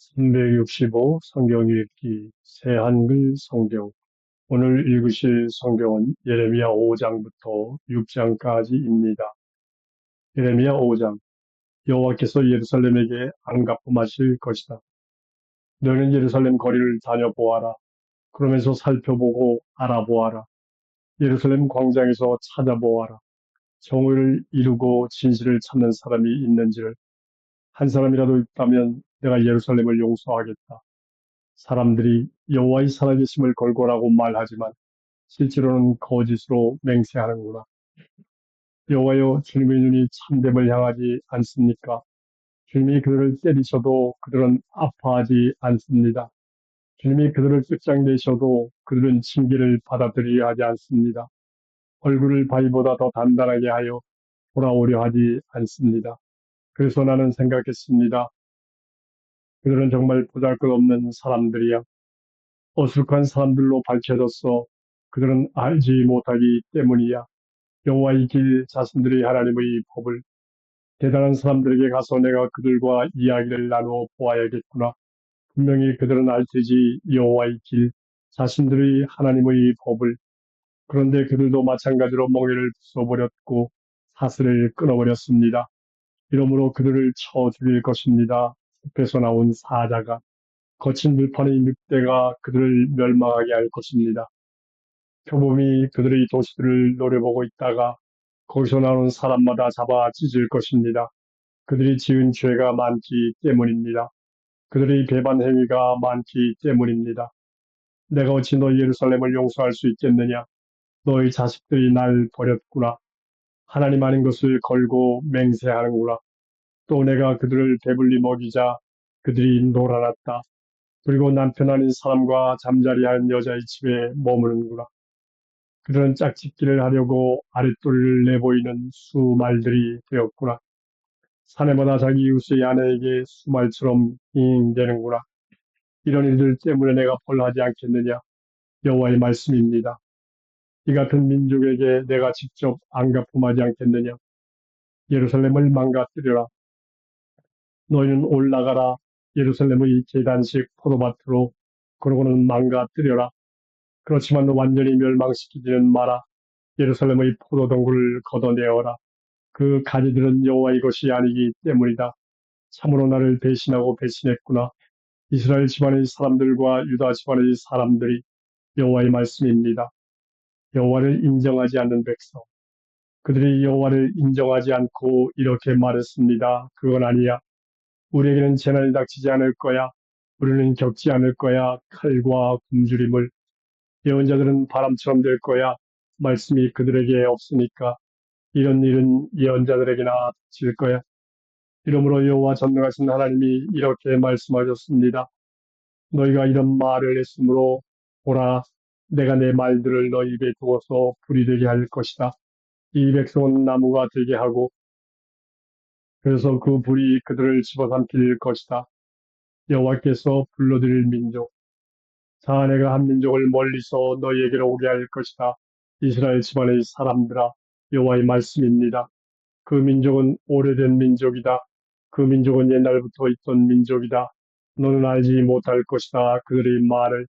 365 성경 읽기 새한글 성경. 오늘 읽으실 성경은 예레미야 5장부터 6장까지입니다. 예레미야 5장. 여호와께서 예루살렘에게 안가품하실 것이다. 너는 예루살렘 거리를 다녀보아라. 그러면서 살펴보고 알아보아라. 예루살렘 광장에서 찾아보아라. 정의를 이루고 진실을 찾는 사람이 있는지를, 한 사람이라도 있다면 내가 예루살렘을 용서하겠다. 사람들이 여호와의 살아계심을 걸고라고 말하지만 실제로는 거짓으로 맹세하는구나. 여호와여, 주님의 눈이 참됨을 향하지 않습니까? 주님이 그들을 때리셔도 그들은 아파하지 않습니다. 주님이 그들을 끝장내셔도 그들은 징계를 받아들이려 하지 않습니다. 얼굴을 바위보다 더 단단하게 하여 돌아오려 하지 않습니다. 그래서 나는 생각했습니다. 그들은 정말 보잘것없는 사람들이야. 어숙한 사람들로 밝혀졌어. 그들은 알지 못하기 때문이야. 여호와의 길, 자신들이 하나님의 법을. 대단한 사람들에게 가서 내가 그들과 이야기를 나누어 보아야겠구나. 분명히 그들은 알 테지, 여호와의 길, 자신들의 하나님의 법을. 그런데 그들도 마찬가지로 멍에를 부숴버렸고 사슬을 끊어버렸습니다. 이러므로 그들을 쳐 죽일 것입니다. 숲에서 나온 사자가. 거친 들판의 늑대가 그들을 멸망하게 할 것입니다. 표범이 그들의 도시들을 노려보고 있다가 거기서 나오는 사람마다 잡아 찢을 것입니다. 그들이 지은 죄가 많기 때문입니다. 그들의 배반 행위가 많기 때문입니다. 내가 어찌 너희 예루살렘을 용서할 수 있겠느냐? 너희 자식들이 날 버렸구나. 하나님 아닌 것을 걸고 맹세하는구나. 또 내가 그들을 배불리 먹이자 그들이 놀아났다. 그리고 남편 아닌 사람과 잠자리한 여자의 집에 머무는구나. 그들은 짝짓기를 하려고 아랫도리를 내보이는 수말들이 되었구나. 사내마다 자기 이웃의 아내에게 수말처럼 잉잉대는구나. 이런 일들 때문에 내가 벌하지 않겠느냐? 여호와의 말씀입니다. 이 같은 민족에게 내가 직접 안갚음하지 않겠느냐? 예루살렘을 망가뜨려라. 너희는 올라가라. 예루살렘의 계단식 포도밭으로. 그러고는 망가뜨려라. 그렇지만 완전히 멸망시키지는 마라. 예루살렘의 포도덩굴을 걷어내어라. 그 가지들은 여호와의 것이 아니기 때문이다. 참으로 나를 배신하고 배신했구나. 이스라엘 집안의 사람들과 유다 집안의 사람들이. 여호와의 말씀입니다. 여호와를 인정하지 않는 백성. 그들이 여호와를 인정하지 않고 이렇게 말했습니다. 그건 아니야. 우리에게는 재난이 닥치지 않을 거야. 우리는 겪지 않을 거야. 칼과 굶주림을. 예언자들은 바람처럼 될 거야. 말씀이 그들에게 없으니까. 이런 일은 예언자들에게나 닥칠 거야. 이러므로 여호와 전능하신 하나님이 이렇게 말씀하셨습니다. 너희가 이런 말을 했으므로 보라, 내가 내 말들을 너희 입에 두어서 불이 되게 할 것이다. 이 백성은 나무가 되게 하고 그래서 그 불이 그들을 집어삼킬 것이다. 여호와께서 불러들일 민족. 자, 내가 한 민족을 멀리서 너희에게로 오게 할 것이다. 이스라엘 집안의 사람들아, 여호와의 말씀입니다. 그 민족은 오래된 민족이다. 그 민족은 옛날부터 있던 민족이다. 너는 알지 못할 것이다. 그들의 말을.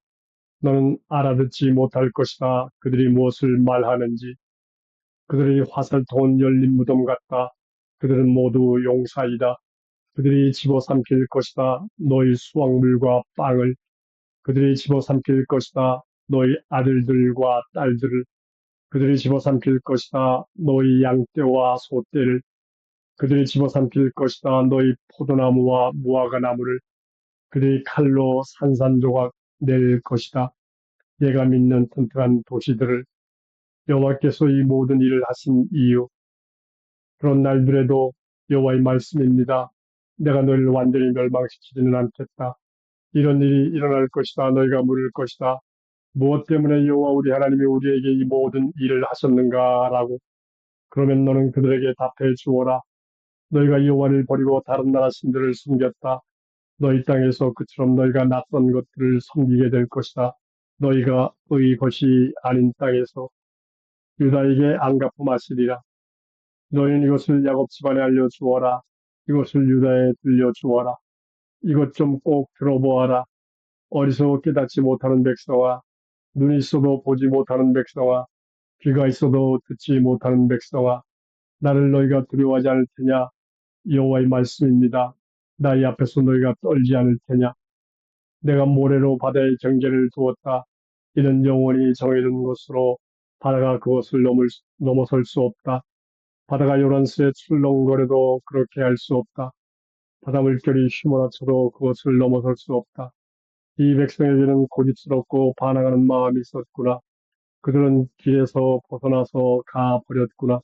너는 알아듣지 못할 것이다. 그들이 무엇을 말하는지. 그들의 화살통은 열린 무덤 같다. 그들은 모두 용사이다. 그들이 집어삼킬 것이다. 너희 수확물과 빵을. 그들이 집어삼킬 것이다. 너희 아들들과 딸들을. 그들이 집어삼킬 것이다. 너희 양떼와 소떼를. 그들이 집어삼킬 것이다. 너희 포도나무와 무화과나무를. 그들이 칼로 산산조각 낼 것이다. 내가 믿는 튼튼한 도시들을. 여호와께서 이 모든 일을 하신 이유. 그런 날들에도 여호와의 말씀입니다. 내가 너희를 완전히 멸망시키지는 않겠다. 이런 일이 일어날 것이다. 너희가 물을 것이다. 무엇 때문에 여호와 우리 하나님이 우리에게 이 모든 일을 하셨는가라고. 그러면 너는 그들에게 답해 주어라. 너희가 여호와를 버리고 다른 나라 신들을 숨겼다. 너희 땅에서 그처럼 너희가 낯선 것들을 섬기게 될 것이다. 너희가 의 것이 아닌 땅에서 유다에게 안갚음하시리라. 너희는 이것을 야곱 집안에 알려주어라. 이것을 유다에 들려주어라. 이것 좀 꼭 들어보아라. 어리석어 깨닫지 못하는 백성아, 눈이 있어도 보지 못하는 백성아, 귀가 있어도 듣지 못하는 백성아, 나를 너희가 두려워하지 않을 테냐? 여호와의 말씀입니다. 나의 앞에서 너희가 떨지 않을 테냐? 내가 모래로 바다의 경계를 두었다. 이는 영원히 정해진 곳으로 바다가 그것을 넘어설 수 없다. 바다가 요란스에 출렁거려도 그렇게 할 수 없다. 바다 물결이 휘몰아쳐도 그것을 넘어설 수 없다. 이 백성에게는 고집스럽고 반항하는 마음이 있었구나. 그들은 길에서 벗어나서 가 버렸구나.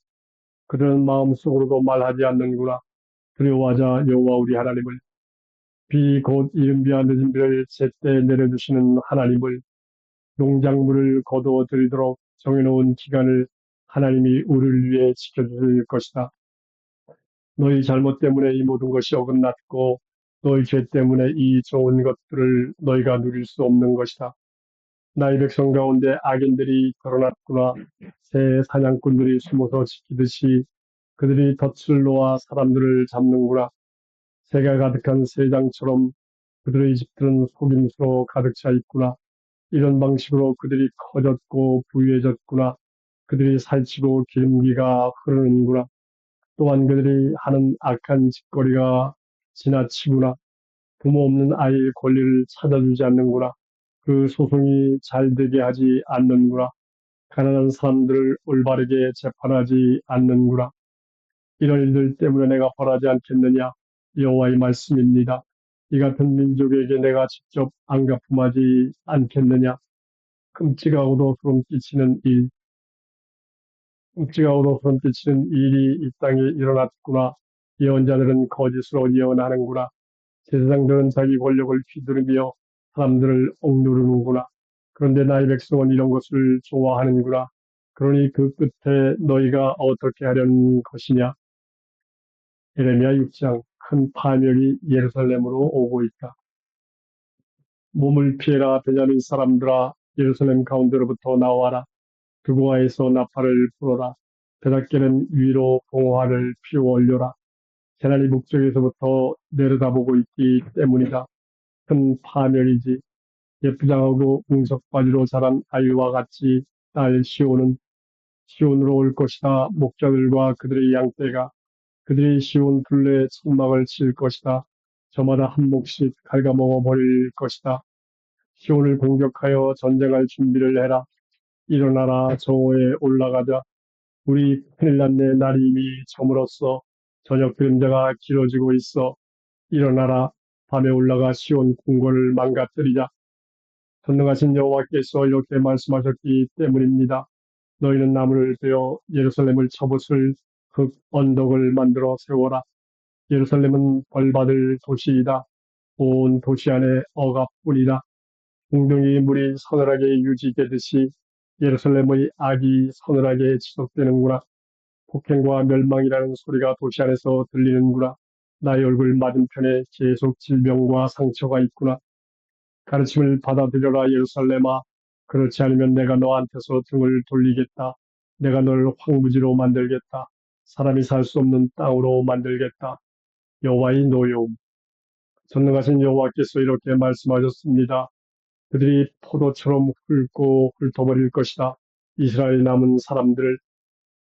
그들은 마음속으로도 말하지 않는구나. 두려워하자 여호와 우리 하나님을, 비 곧 이른 비와 늦은 비를 제때 내려주시는 하나님을, 농작물을 거두어 들이도록 정해놓은 기간을 하나님이 우리를 위해 지켜주실 것이다. 너희 잘못 때문에 이 모든 것이 어긋났고 너희 죄 때문에 이 좋은 것들을 너희가 누릴 수 없는 것이다. 나의 백성 가운데 악인들이 드러났구나. 새 사냥꾼들이 숨어서 지키듯이 그들이 덫을 놓아 사람들을 잡는구나. 새가 가득한 새장처럼 그들의 집들은 속임수로 가득 차 있구나. 이런 방식으로 그들이 커졌고 부유해졌구나. 그들이 살찌고 기름기가 흐르는구나. 또한 그들이 하는 악한 짓거리가 지나치구나. 부모 없는 아이의 권리를 찾아주지 않는구나. 그 소송이 잘 되게 하지 않는구나. 가난한 사람들을 올바르게 재판하지 않는구나. 이런 일들 때문에 내가 벌하지 않겠느냐? 여호와의 말씀입니다. 이 같은 민족에게 내가 직접 안갚음하지 않겠느냐? 끔찍하고도 소름 끼치는 일, 끔찍하고도 소름 끼치는 일이 이 땅에 일어났구나. 예언자들은 거짓으로 예언하는구나. 제사장들은 자기 권력을 휘두르며 사람들을 억누르는구나. 그런데 나의 백성은 이런 것을 좋아하는구나. 그러니 그 끝에 너희가 어떻게 하려는 것이냐? 예레미야 6장. 큰 파멸이 예루살렘으로 오고 있다. 몸을 피해라 베냐민 사람들아, 예루살렘 가운데로부터 나와라. 두고아에서 나팔을 불어라. 베닷게는 위로 봉화를 피워 올려라. 재난이 북쪽에서부터 내려다보고 있기 때문이다. 큰 파멸이지. 예쁘장하고 웅석바지로 자란 아이와 같이 딸 시온으로 올 것이다. 목자들과 그들의 양떼가 그들이 시온 둘레에 천막을 칠 것이다. 저마다 한 몫씩 갉아먹어 버릴 것이다. 시온을 공격하여 전쟁할 준비를 해라. 일어나라 정오에 올라가자. 우리 큰일 났네. 날이 이미 저물었어. 저녁 그림자가 길어지고 있어. 일어나라. 밤에 올라가 시온 궁궐을 망가뜨리자. 전능하신 여호와께서 이렇게 말씀하셨기 때문입니다. 너희는 나무를 베어 예루살렘을 쳐부술 흙 언덕을 만들어 세워라. 예루살렘은 벌받을 도시이다. 온 도시 안에 억압뿐이다. 웅덩이 물이 서늘하게 유지되듯이 예루살렘의 악이 서늘하게 지속되는구나. 폭행과 멸망이라는 소리가 도시 안에서 들리는구나. 나의 얼굴 맞은편에 계속 질병과 상처가 있구나. 가르침을 받아들여라 예루살렘아. 그렇지 않으면 내가 너한테서 등을 돌리겠다. 내가 널 황무지로 만들겠다. 사람이 살 수 없는 땅으로 만들겠다. 여호와의 노여움. 전능하신 여호와께서 이렇게 말씀하셨습니다. 그들이 포도처럼 훑고 훑어버릴 것이다. 이스라엘 남은 사람들을.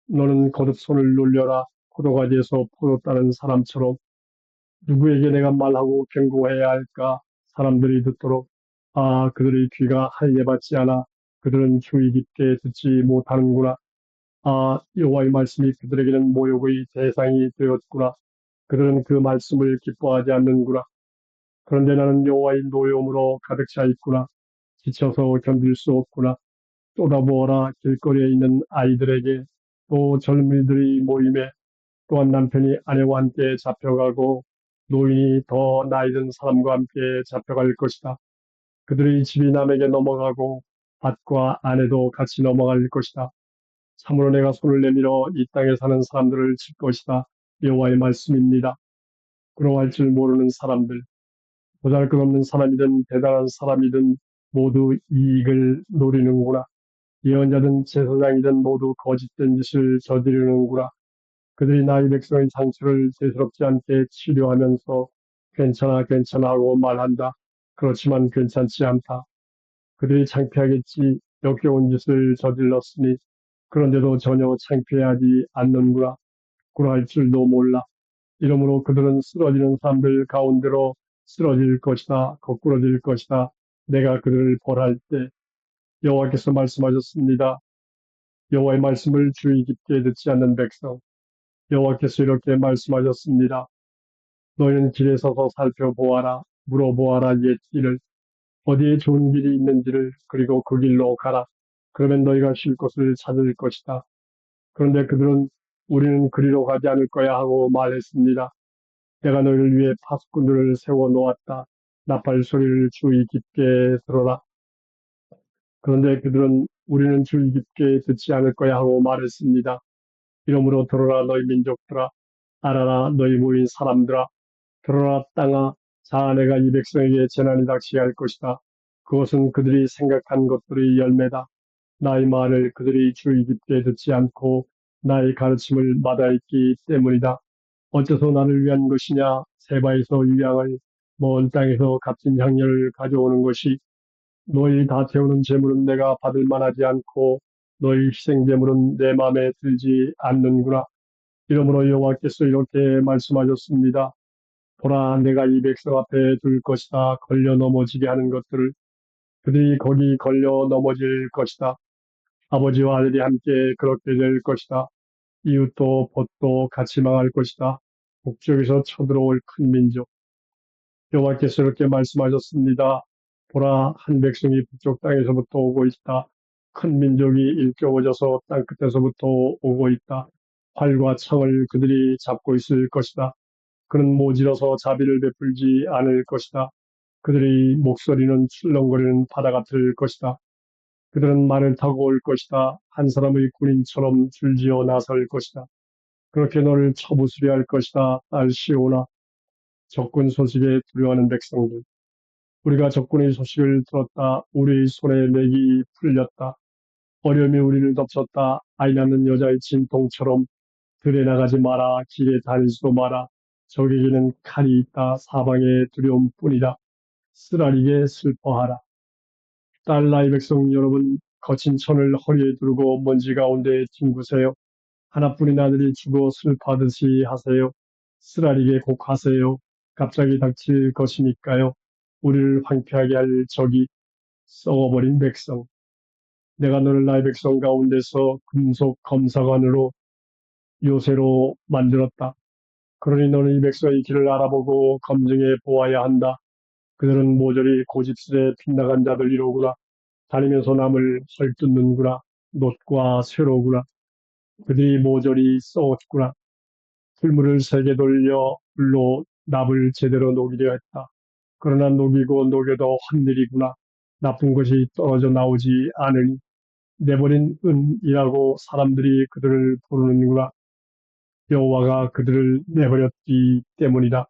너는 거듭 손을 놀려라. 포도가지에서 포도 따는 사람처럼. 누구에게 내가 말하고 경고해야 할까? 사람들이 듣도록. 아, 그들의 귀가 할례받지 않아. 그들은 주의 깊게 듣지 못하는구나. 아, 여호와의 말씀이 그들에게는 모욕의 대상이 되었구나. 그들은 그 말씀을 기뻐하지 않는구나. 그런데 나는 여호와의 노여움으로 가득 차 있구나. 지쳐서 견딜 수 없구나. 쏟아부어라 길거리에 있는 아이들에게, 또 젊은이들의 모임에. 또한 남편이 아내와 함께 잡혀가고 노인이 더 나이 든 사람과 함께 잡혀갈 것이다. 그들의 집이 남에게 넘어가고 밭과 아내도 같이 넘어갈 것이다. 참으로 내가 손을 내밀어 이 땅에 사는 사람들을 칠 것이다. 여호와의 말씀입니다. 부러워할 줄 모르는 사람들, 보잘것없는 사람이든 대단한 사람이든 모두 이익을 노리는구나. 예언자든 제사장이든 모두 거짓된 짓을 저지르는구나. 그들이 나의 백성의 상처를 대수롭지 않게 치료하면서 괜찮아, 괜찮아 하고 말한다. 그렇지만 괜찮지 않다. 그들이 창피하겠지. 역겨운 짓을 저질렀으니 그런데도 전혀 창피하지 않는구나. 구라할 줄도 몰라. 이러므로 그들은 쓰러지는 사람들 가운데로 쓰러질 것이다. 거꾸러질 것이다. 내가 그들을 벌할 때 여호와께서 말씀하셨습니다. 여호와의 말씀을 주의 깊게 듣지 않는 백성. 여호와께서 이렇게 말씀하셨습니다. 너희는 길에 서서 살펴보아라. 물어보아라 옛 길을. 어디에 좋은 길이 있는지를 그리고 그 길로 가라. 그러면 너희가 쉴 곳을 찾을 것이다. 그런데 그들은 우리는 그리로 가지 않을 거야 하고 말했습니다. 내가 너희를 위해 파수꾼들을 세워 놓았다. 나팔 소리를 주의 깊게 들어라. 그런데 그들은 우리는 주의 깊게 듣지 않을 거야 하고 말했습니다. 이러므로 들어라 너희 민족들아. 알아라 너희 모인 사람들아. 들어라 땅아. 자 내가 이 백성에게 재난이 닥치게 할 것이다. 그것은 그들이 생각한 것들의 열매다. 나의 말을 그들이 주의 깊게 듣지 않고 나의 가르침을 마다했기 때문이다. 어째서 나를 위한 것이냐? 세바에서 유향을 먼 땅에서 값진 향료를 가져오는 것이 너희 다 태우는 재물은 내가 받을 만하지 않고 너희 희생 재물은 내 마음에 들지 않는구나. 이러므로 여호와께서 이렇게 말씀하셨습니다. 보라, 내가 이 백성 앞에 둘 것이다. 걸려 넘어지게 하는 것들을 그들이 거기 걸려 넘어질 것이다. 아버지와 아들이 함께 그렇게 될 것이다. 이웃도 벗도 같이 망할 것이다. 북쪽에서 쳐들어올 큰 민족. 여호와께서 이렇게 말씀하셨습니다. 보라, 한 백성이 북쪽 땅에서부터 오고 있다. 큰 민족이 일깨워져서 땅끝에서부터 오고 있다. 활과 창을 그들이 잡고 있을 것이다. 그는 모질어서 자비를 베풀지 않을 것이다. 그들의 목소리는 출렁거리는 바다 같을 것이다. 그들은 말을 타고 올 것이다. 한 사람의 군인처럼 줄지어 나설 것이다. 그렇게 너를 쳐부수려 할 것이다. 딸 시오나. 적군 소식에 두려워하는 백성들. 우리가 적군의 소식을 들었다. 우리의 손에 맥이 풀렸다. 어려움이 우리를 덮쳤다. 아이 낳는 여자의 진통처럼 들에 나가지 마라. 길에 다니지도 마라. 적에게는 칼이 있다. 사방의 두려움뿐이다. 쓰라리게 슬퍼하라. 딸 나이 백성 여러분, 거친 천을 허리에 두르고 먼지 가운데 뒹구세요. 하나뿐인 아들이 죽어 슬퍼하듯이 하세요. 쓰라리게 곡하세요. 갑자기 닥칠 것이니까요. 우리를 황폐하게 할 적이 썩어버린 백성. 내가 너를 나의 백성 가운데서 금속 검사관으로 요새로 만들었다. 그러니 너는 이 백성의 길을 알아보고 검증해 보아야 한다. 그들은 모조리 고집스레 빗나간 자들이로구나. 다니면서 남을 헐뜯는구나. 놋과 쇠로구나. 그들이 모조리 썩었구나. 풀물을 세게 돌려 불로 납을 제대로 녹이려 했다. 그러나 녹이고 녹여도 헛일이구나. 나쁜 것이 떨어져 나오지 않으니 내버린 은이라고 사람들이 그들을 부르는구나. 여호와가 그들을 내버렸기 때문이다.